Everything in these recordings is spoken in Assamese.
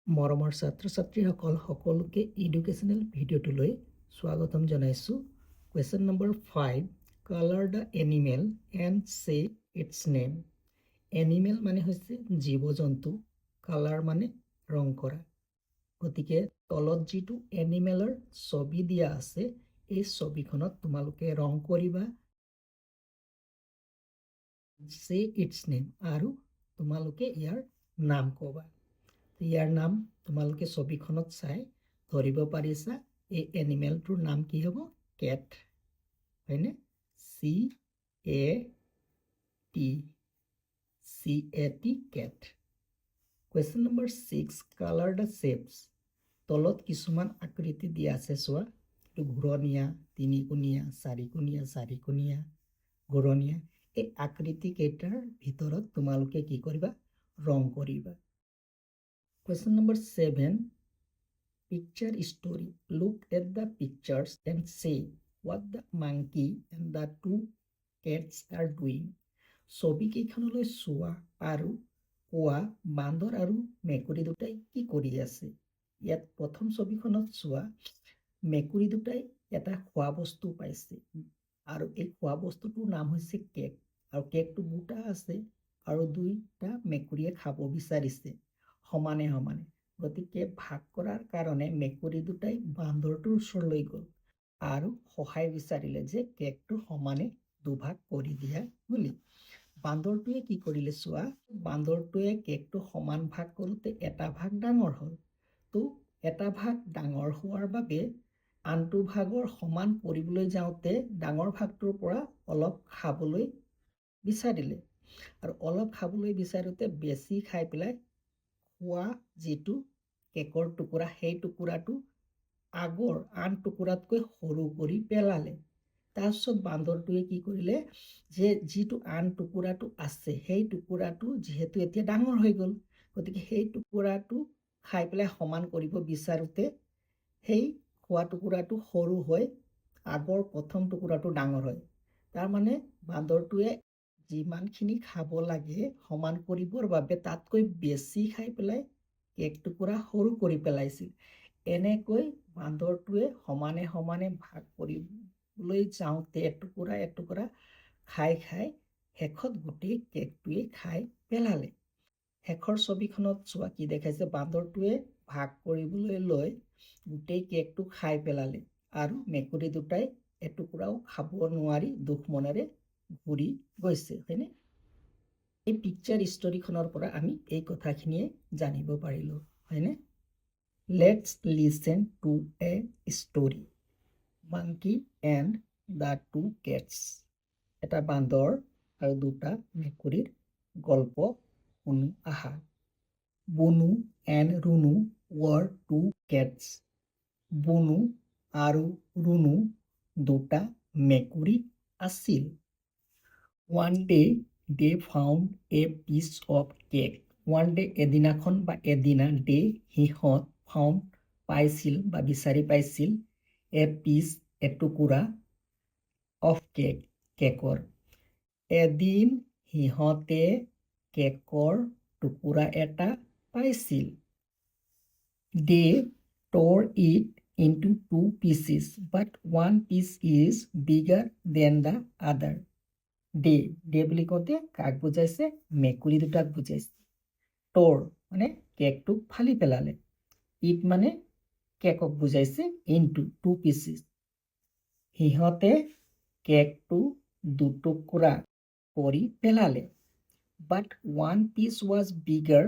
মৰমৰ ছাত্ৰ-ছাত্ৰীসকল সকলোকে এডুকেশ্যনেল ভিডিঅ'টোলৈ স্বাগতম জনাইছোঁ। Question number 5, colour the animal and সে ইটছ নেম। এনিমেল মানে হৈছে জীৱ-জন্তু, কালাৰ মানে ৰং কৰা। গতিকে তলত যিটো এনিমেলৰ ছবি দিয়া আছে, এই ছবিখনত তোমালোকে ৰং কৰিবা সে ইটছ নেম আৰু তোমালোকে ইয়াৰ নাম ক'বা। ইয়াৰ নাম তোমালোকে ছবিখনত চাই ধৰিব পাৰিছা এই এনিমেলটোৰ নাম কি হ'ব? কেট, হয়নে? C-A-T cat. Question number 6, colour the shapes. তলত কিছুমান আকৃতি দিয়া আছে চোৱা, এইটো ঘূৰণীয়া, তিনিকোণীয়া, চাৰিকোণীয়া, ঘূৰণীয়া। এই আকৃতি কেইটাৰ ভিতৰত তোমালোকে কি কৰিবা? ৰং কৰিবা। Question number 7, picture story. Look at the pictures and say what the monkey and the 2 cats are doing. ছবি কেইখনলৈ চোৱা আৰু কোৱা বান্দৰ আৰু মেকুৰী দুটাই কি কৰি আছে। ইয়াত প্ৰথম ছবিখনত চোৱা, মেকুৰী দুটাই এটা খোৱা বস্তু পাইছে আৰু এই খোৱা বস্তুটোৰ নাম হৈছে কেক, আৰু কেকটো গোটা আছে আৰু দুইটা মেকুৰীয়ে খাব বিচাৰিছে সমানে সমানে। গতিকে ভাগ কৰাৰ কাৰণে মেকুৰী দুটাই বান্দৰটোৰ ওচৰলৈ গ'ল আৰু সহায় বিচাৰিলে যে কেকটো সমানে দুভাগ কৰি দিয়া বুলি। বান্দৰটোৱে কি কৰিলে চোৱা, বান্দৰটোৱে কেকটো সমান ভাগ কৰোঁতে এটা ভাগ ডাঙৰ হ'ল। তো এটা ভাগ ডাঙৰ হোৱাৰ বাবে আনটো ভাগৰ সমান কৰিবলৈ যাওঁতে ডাঙৰ ভাগটোৰ পৰা অলপ খাবলৈ বিচাৰিলে আৰু অলপ খাবলৈ বিচাৰোঁতে বেছি খাই পেলাই খোৱা যিটো কেকৰ টুকুৰা, সেই টুকুৰাটো আগৰ আন টুকুৰাতকৈ সৰু কৰি পেলালে। তাৰপিছত বান্দৰটোৱে কি কৰিলে, যে যিটো আন টুকুৰাটো আছে সেই টুকুৰাটো যিহেতু এতিয়া ডাঙৰ হৈ গ'ল, গতিকে সেই টুকুৰাটো খাই পেলাই সমান কৰিব বিচাৰোঁতে সেই খোৱা টুকুৰাটো সৰু হৈ আগৰ প্ৰথম টুকুৰাটো ডাঙৰ হয়। তাৰমানে বান্দৰটোৱে যিমানখিনি খাব লাগে সমান কৰিবৰ বাবে তাতকৈ বেছি খাই পেলাই কেক টুকুৰা সৰু কৰি পেলাইছিল। এনেকৈ বান্দৰটোৱে সমানে সমানে ভাগ কৰিবলৈ যাওঁতে এটুকুৰা খাই শেষত গোটেই কেকটোৱে খাই পেলালে। শেষৰ ছবিখনত চোৱা কি দেখাইছে, বান্দৰটোৱে ভাগ কৰিবলৈ লৈ গোটেই কেকটো খাই পেলালে আৰু মেকুৰী দুটাই এটুকুৰাও খাব নোৱাৰি দুখ মনেৰে ঘূৰি গৈছে, হয়নে? এই পিকচাৰ ষ্টৰীখনৰ পৰা আমি এই কথাখিনিয়ে জানিব পাৰিলোঁ, হয়নে? Let's listen to a story, monkey and the 2 cats. এটা বান্দৰ আৰু দুটা মেকুৰীৰ গল্প শুনো আহা। বুনু এণ্ড ৰুনু ৱৰ 2 কেটছ। বুনু আৰু ৰুনু দুটা মেকুৰী আছিল। One day they found a piece of cake. One day এদিনাখন বা এদিনা ডে সিহঁত found পাইছিল বা বিচাৰি পাইছিল a piece এটুকুৰা of cake কেকৰ। এদিন সিহঁতে কেকৰ টুকুৰা এটা পাইছিল। They tore it into 2 pieces, but one piece is bigger than the other. Day বুলি কওঁতে কাক বুজাইছে? মেকুৰী দুটাক বুজাইছে। টোৰ মানে কেকটোক ফালি পেলালে। ইট মানে কেকক বুজাইছে, ইনটু 2 পিচেছ। সিহঁতে কেকটো দুটুকুৰা কৰি পেলালে। But one piece was bigger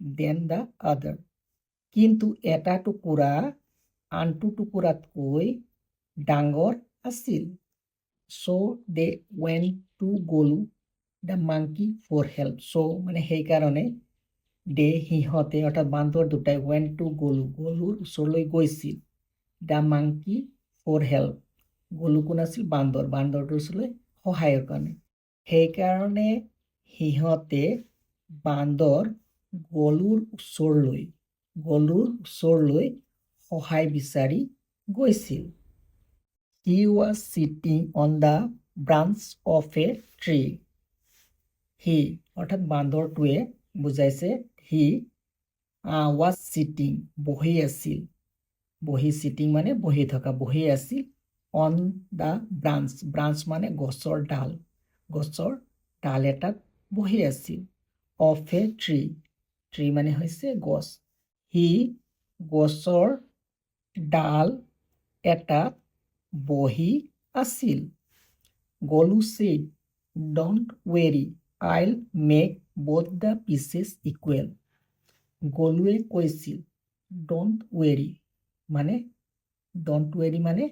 than the other. কিন্তু এটা টুকুৰা আনটো টুকুৰাতকৈ ডাঙৰ আছিল। So they went to Golu the monkey for help. So মানে সেইকাৰণে they সিহঁতে অৰ্থাৎ বান্দৰ দুটাই went to Golu, গলুৰ ওচৰলৈ গৈছিল। The monkey for help. গলু কোন আছিল? বান্দৰ, বান্দৰটোৰ ওচৰলৈ সহায়ৰ কাৰণে। সেইকাৰণে সিহঁতে বান্দৰ গলুৰ ওচৰলৈ সহায় বিচাৰি গৈছিল। He was sitting on the branch of a tree. He অৰ্থাৎ বান্দৰটোৱে বুজাইছে he was sitting বহি আছিল বহি sitting মানে বহি থকা বহি আছিল on the branch মানে গছৰ ডাল এটাত বহি আছিল of a tree মানে হৈছে গছ he গছৰ ডাল এটাত বহি আছিল গলু said don't worry I'll make both the pieces equal গলুৱে কৈছিল don't worry মানে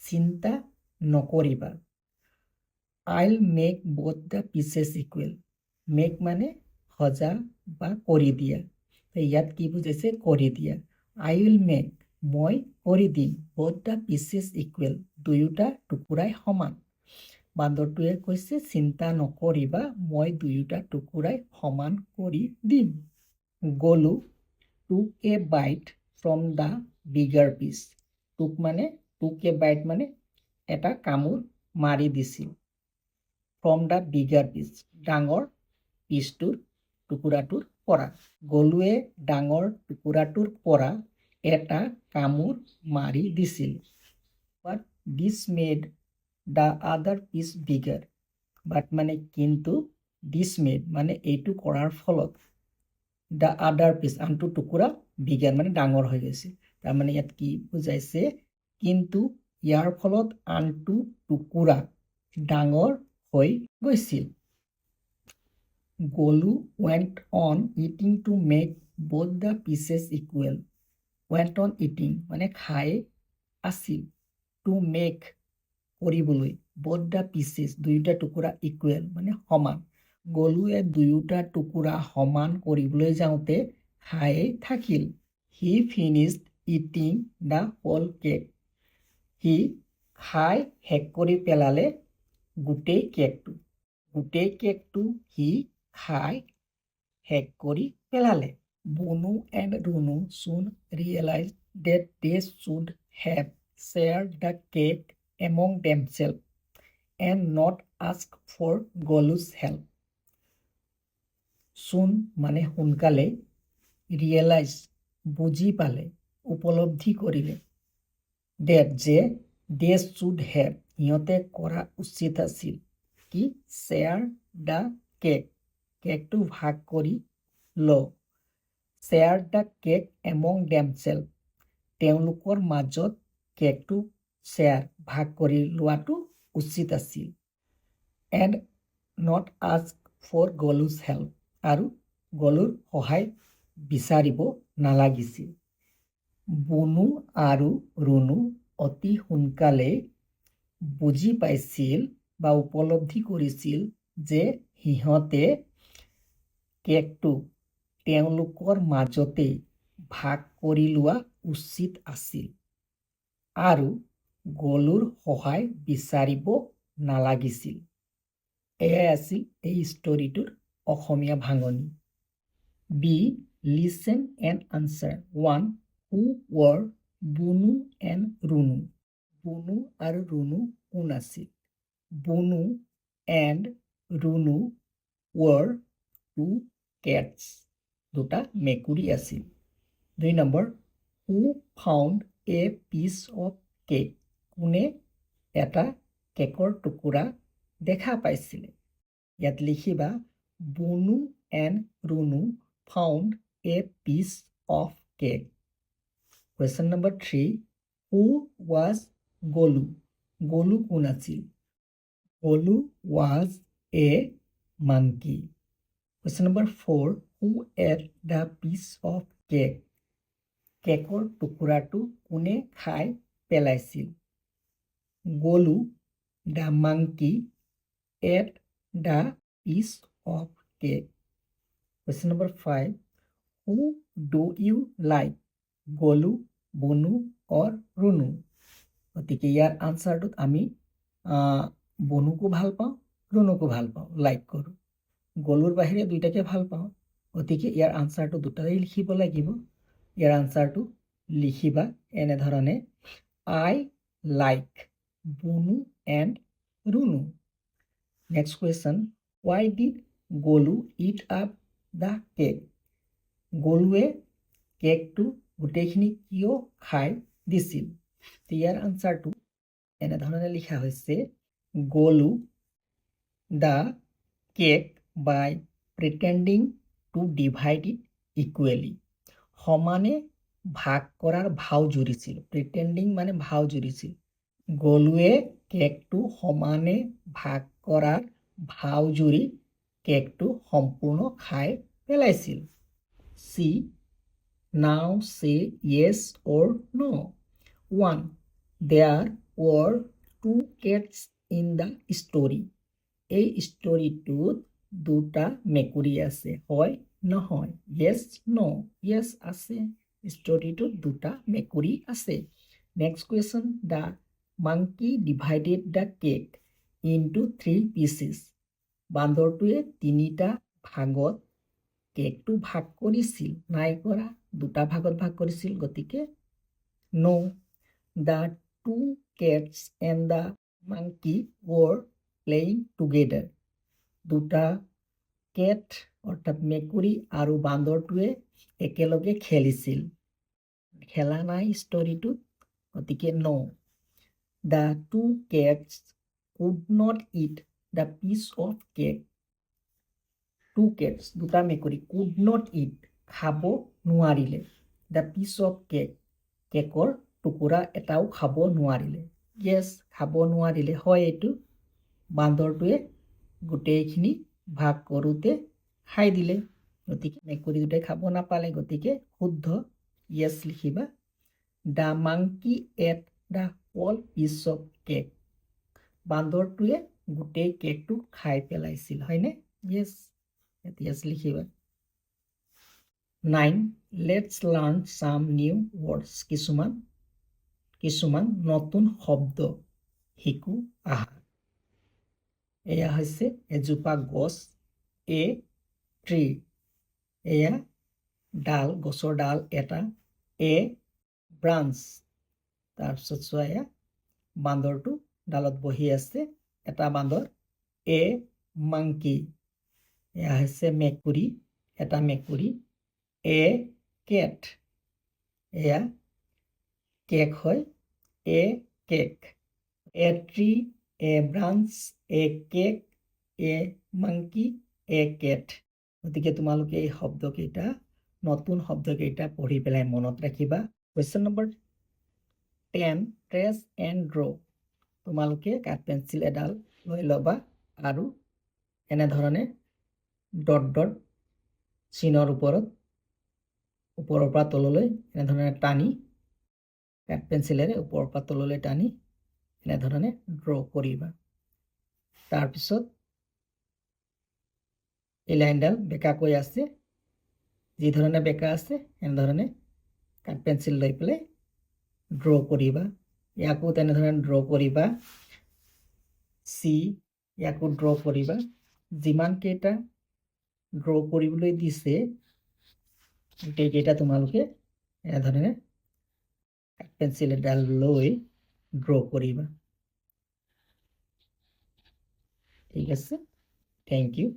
চিন্তা নকৰিবা I'll make both the pieces equal make মানে সজা বা কৰি দিয়া ইয়াত কি বুজাইছে কৰি দিয়া I will make মই কৰি দিম both the pieces equal দুয়োটা টুকুৰাই সমান বান্দৰটোৱে কৈছে চিন্তা নকৰিবা মই দুয়োটা টুকুৰাই সমান কৰি দিম গলু took a bite from the bigger piece took a bite মানে এটা কামোৰ মাৰি দিছিল from the bigger piece ডাঙৰ পিচটোৰ টুকুৰাটোৰ পৰা গলুৱে ডাঙৰ টুকুৰাটোৰ পৰা এটা কামোৰ মাৰি দিছিল but this made the other piece bigger but মানে কিন্তু this made মানে এইটো কৰাৰ ফলত the other piece আনটো টুকুৰা bigger মানে ডাঙৰ হৈ গৈছিল তাৰমানে ইয়াত কি বুজাইছে কিন্তু ইয়াৰ ফলত আনটো টুকুৰা ডাঙৰ হৈ গৈছিল গলু went on eating to make both the pieces equal went on eating মানে খাই আছিল to make কৰিবলৈ both the pieces দুয়োটা টুকুৰা equal মানে সমান গলুৱে দুয়োটা টুকুৰা সমান কৰিবলৈ যাওঁতে খাই থাকিল he finished eating the whole cake he খাই শেষ কৰি পেলালে গোটেই কেকটো he খাই শেষ কৰি পেলালে Bonu and Runu soon realized that they should have shared the cake among themselves and not ask for Golu's help. Soon মানে সোনকালে realize বুজি পালে উপলব্ধি কৰিলে that যে they should have সিহঁতে কৰা উচিত আছিল কি share the cake কেকটো ভাগ কৰি ল share the cake among themselves তেওঁলোকৰ মাজত কেকটো share ভাগ কৰি লোৱাটো উচিত আছিল and not ask for Golu's help আৰু গলুৰ সহায় বিচাৰিব নালাগিছিল বনু আৰু ৰুণু অতি সোনকালে বুজি পাইছিল বা উপলব্ধি কৰিছিল যে সিহঁতে কেকটো তেওঁলোকৰ মাজতে ভাগ কৰি লোৱা উচিত আছিল আৰু গলুৰ সহায় বিচাৰিব নালাগিছিল এয়াই আছিল এই ষ্টৰীটোৰ অসমীয়া ভাঙনি B listen and answer 1 who were Bonu and Runu Bonu আৰু ৰুণু কোন আছিল বনু and Runu were two cats দুটা মেকুৰী আছিল 2 number who found a piece of cake কোনে এটা কেকৰ টুকুৰা দেখা পাইছিলে ইয়াত লিখিবা বনু and Runu found a piece of cake question number 3 who was Golu গলু কোন আছিল গলু was a monkey question number 4 who ate the piece of cake কেকৰ টুকুৰাটো কোনে খাই পেলাইছিল গলু the monkey ate the piece of cake question number 5 who do you like Golu Banu or Runu গতিকে ইয়াৰ আনসাৰটোত আমি বনুকো ভাল পাওঁ ৰুণুকো ভাল পাওঁ লাইক কৰোঁ গলুৰ বাহিৰে দুইটাকে ভাল পাওঁ গতিকে ইয়াৰ আনসাৰটো দুটাই লিখিব লাগিব ইয়াৰ আনসাৰটো লিখিবা এনেধৰণে I like Banu and Runu next question why did Golu eat up the cake গলুৱে কেকটো গোটেইখিনি কিয় খাই দিছিল ইয়াৰ আনসাৰটো এনেধৰণে লিখা হৈছে গলু the cake by pretending to divide it equally সমানে ভাগ কৰাৰ ভাও জুৰিছিল প্ৰিটেণ্ডিং মানে ভাও জুৰিছিল গলুৱে কেকটো সমানে ভাগ কৰাৰ ভাও জুৰি কেকটো সম্পূৰ্ণ খাই পেলাইছিল সি নাও সে yes or no 1 there were 2 cats in the story এই ষ্টৰীটোত দুটা মেকুৰী আছে হয় নহয় yes no yes আছে ষ্টৰীটোত দুটা মেকুৰী আছে next question the monkey divided the cake into 3 pieces বান্দৰটোৱে তিনিটা ভাগত কেকটো ভাগ কৰিছিল নাই কৰা দুটা ভাগত ভাগ কৰিছিল গতিকে no the 2 cats and the monkey were playing together দুটা কেট অৰ্থাৎ মেকুৰী আৰু বান্দৰটোৱে একেলগে খেলিছিল খেলা নাই ষ্টৰীটোত গতিকে no the 2 cats could not eat the piece of cake 2 cats দুটা মেকুৰী could not eat খাব নোৱাৰিলে the piece of cake কেকৰ টুকুৰা এটাও খাব নোৱাৰিলে yes খাব নোৱাৰিলে হয় এইটো বান্দৰটোৱে গোটেইখিনি ভাগ কৰোঁতে খাই দিলে গতিকে মেকুৰী দুটাই খাব নাপালে গতিকে শুদ্ধ yes লিখিবা the monkey ate the whole piece of cake বান্দৰটোৱে গোটেই কেকটো খাই পেলাইছিল হয়নে yes yes লিখিবা 9 let's learn some new words কিছুমান নতুন শব্দ শিকো আহা এয়া হৈছে এজোপা গছ এ ট্ৰী এয়া ডাল গছৰ ডাল এটা এ ব্ৰাঞ্চ তাৰপিছত চোৱা এয়া বান্দৰটো ডালত বহি আছে এটা বান্দৰ এ মাংকি এয়া হৈছে মেকুৰী এটা মেকুৰী এ কেট এয়া কেক হয় a cake A tree a branch a cake A monkey এ কেট গতিকে তোমালোকে এই শব্দকেইটা নতুন শব্দকেইটা পঢ়ি পেলাই মনত ৰাখিবা কুৱেশ্যন নম্বৰ 10 ট্ৰেচ এণ্ড ড্ৰ তোমালোকে কাঠ পেঞ্চিল এডাল লৈ ল'বা আৰু এনেধৰণে ডট ডট চিনৰ ওপৰৰ পৰা তললৈ এনেধৰণে টানি কাঠ পেঞ্চিলেৰে ওপৰৰ পৰা তললৈ টানি এনেধৰণে ড্ৰ কৰিবা তাৰপিছত এই লাইনডাল বেকাকৈ আছে যি ধৰণে বেকা আছে এনেধৰণে কাঠ পেঞ্চিল লৈ পেলাই ড্ৰ কৰিবা ইয়াকো তেনেধৰণে ড্ৰ কৰিবা চি ইয়াকো ড্ৰ কৰিবা যিমান কেইটা ড্ৰ কৰিবলৈ দিছে গোটেইকেইটা তোমালোকে এনেধৰণে কাঠ পেঞ্চিল এডাল লৈ ড্ৰ কৰিবা ঠিক আছে থেংক ইউ